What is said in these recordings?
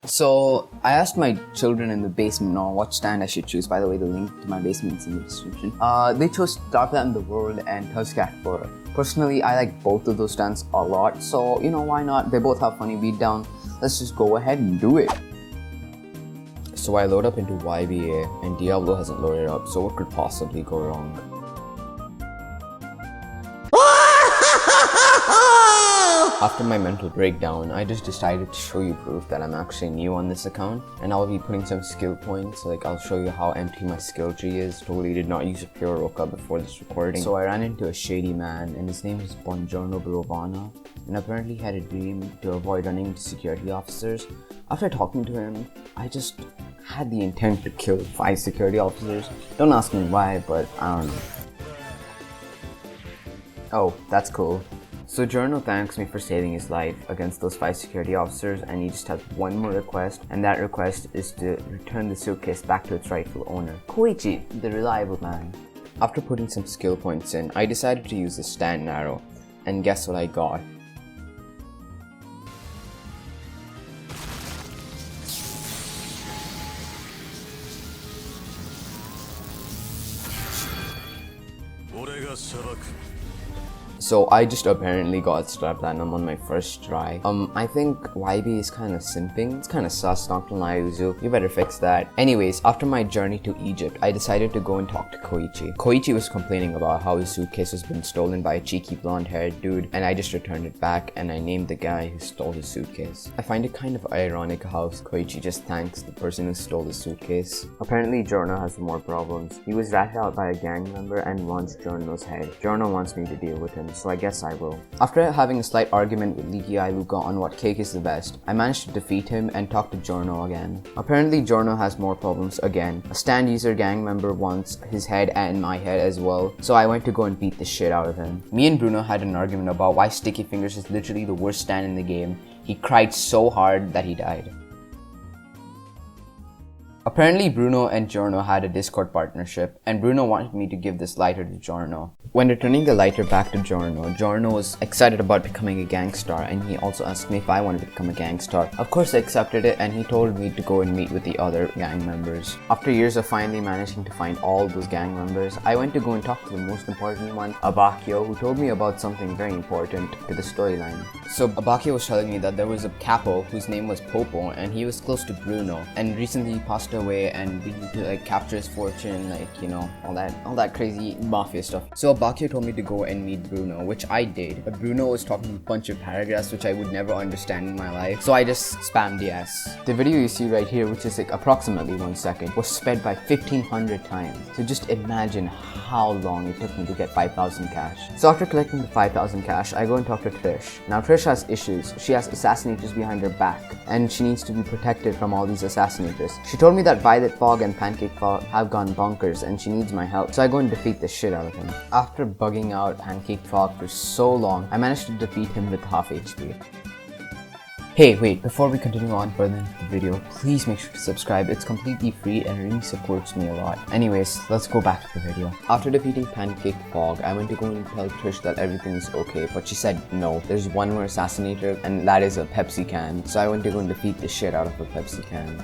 So I asked my children in the basement on what stand I should choose. By the way, the link to my basement is in the description. They chose Star Platinum the World and Tuzzcat 4. Personally, I like both of those stands a lot, so you know, why not? They both have funny beatdown. Let's just go ahead and do it. So I load up into YBA and Diablo hasn't loaded up, so what could possibly go wrong? After my mental breakdown, I just decided to show you proof that I'm actually new on this account, and I'll be putting some skill points, like I'll show you how empty my skill tree is. Totally did not use a pure Roka before this recording. So I ran into a shady man, and his name is Buongiorno Brovana, and apparently had a dream to avoid running into security officers. After talking to him, I just had the intent to kill 5 security officers. Don't ask me why, but I don't know. Oh, that's cool. So Giorno thanks me for saving his life against those 5 security officers, and he just has one more request, and that request is to return the suitcase back to its rightful owner, Koichi, the reliable man. After putting some skill points in, I decided to use the stand arrow, and guess what I got? So I just apparently got Star Platinum on my first try. I think YB is kind of simping. It's kind of sus, not gonna lie, Uzu. You better fix that. Anyways, after my journey to Egypt, I decided to go and talk to Koichi. Koichi was complaining about how his suitcase was been stolen by a cheeky blonde-haired dude, and I just returned it back, and I named the guy who stole his suitcase. I find it kind of ironic how Koichi just thanks the person who stole the suitcase. Apparently, Giorno has more problems. He was ratted out by a gang member and launched Giorno's head. Giorno wants me to deal with him, so I guess I will. After having a slight argument with Leaky Eye Luca on what cake is the best, I managed to defeat him and talk to Giorno again. Apparently Giorno has more problems again. A stand user gang member wants his head and my head as well, so I went to go and beat the shit out of him. Me and Bruno had an argument about why Sticky Fingers is literally the worst stand in the game. He cried so hard that he died. Apparently Bruno and Giorno had a Discord partnership, and Bruno wanted me to give this lighter to Giorno. When returning the lighter back to Giorno, Giorno was excited about becoming a gangstar, and he also asked me if I wanted to become a gangstar. Of course I accepted it, and he told me to go and meet with the other gang members. After years of finally managing to find all those gang members, I went to go and talk to the most important one, Abakio, who told me about something very important to the storyline. So Abakio was telling me that there was a capo whose name was Popo, and he was close to Bruno, and recently he passed away, and we need to like capture his fortune, like, you know, all that crazy mafia stuff. So Abakio told me to go and meet Bruno, which I did, but Bruno was talking a bunch of paragraphs which I would never understand in my life, so I just spammed yes. The video you see right here, which is like approximately 1 second, was sped by 1500 times. So just imagine how long it took me to get 5,000 cash. So after collecting the 5,000 cash, I go and talk to Trish. Now Trish has issues. She has assassinators behind her back, and she needs to be protected from all these assassinators. She told me that Violet Fog and Pancake Fog have gone bonkers and she needs my help, so I go and defeat the shit out of him. After bugging out Pancake Fog for so long, I managed to defeat him with half HP. Hey, wait, before we continue on further into the video, please make sure to subscribe. It's completely free and really supports me a lot. Anyways, let's go back to the video. After defeating Pancake Fog, I went to go and tell Trish that everything is okay, but she said no. There's one more assassinator, and that is a Pepsi can. So I went to go and defeat the shit out of a Pepsi can.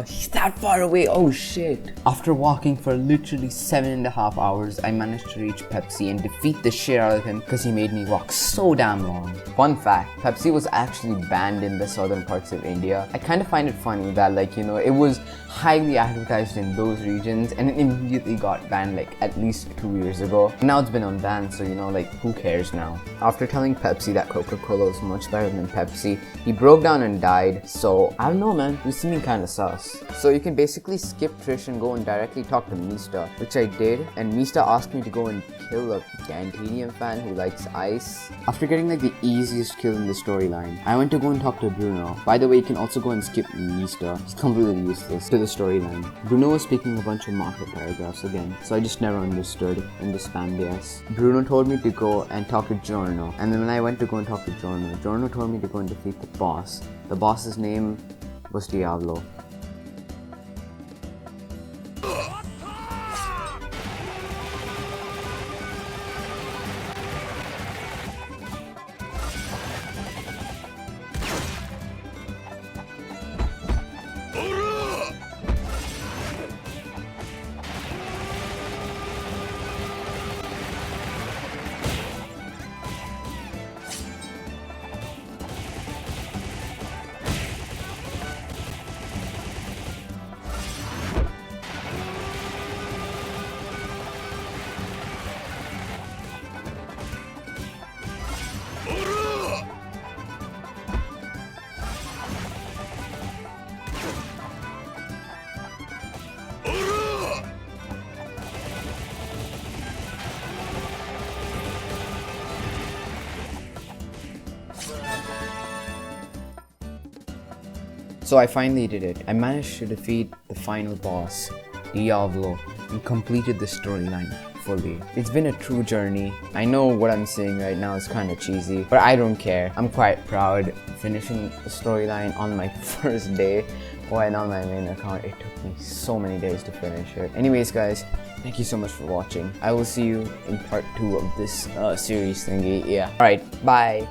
He's that far away, oh shit. After walking for literally 7.5 hours, I managed to reach Pepsi and defeat the shit out of him because he made me walk so damn long. Fun fact, Pepsi was actually banned in the southern parts of India. I kind of find it funny that, like, you know, it was highly advertised in those regions and it immediately got banned like at least 2 years ago. Now it's been unbanned, so you know, like, who cares now? After telling Pepsi that Coca-Cola was much better than Pepsi, he broke down and died, so I don't know, man, this seeming kinda sus. So you can basically skip Trish and go and directly talk to Mista, which I did, and Mista asked me to go and kill a Dantedium fan who likes ice. After getting like the easiest kill in the storyline, I went to go and talk to Bruno. By the way, you can also go and skip Mista. He's completely useless to the storyline. Bruno was speaking a bunch of mafia paragraphs again, so I just never understood and just spammed yes. Bruno told me to go and talk to Giorno, and then when I went to go and talk to Giorno, Giorno told me to go and defeat the boss. The boss's name was Diablo. So I finally did it. I managed to defeat the final boss, Diavolo, and completed the storyline fully. It's been a true journey. I know what I'm saying right now is kind of cheesy, but I don't care. I'm quite proud finishing the storyline on my first day. And on my main account, it took me so many days to finish it. Anyways guys, thank you so much for watching. I will see you in part 2 of this series thingy. Yeah. Alright, bye.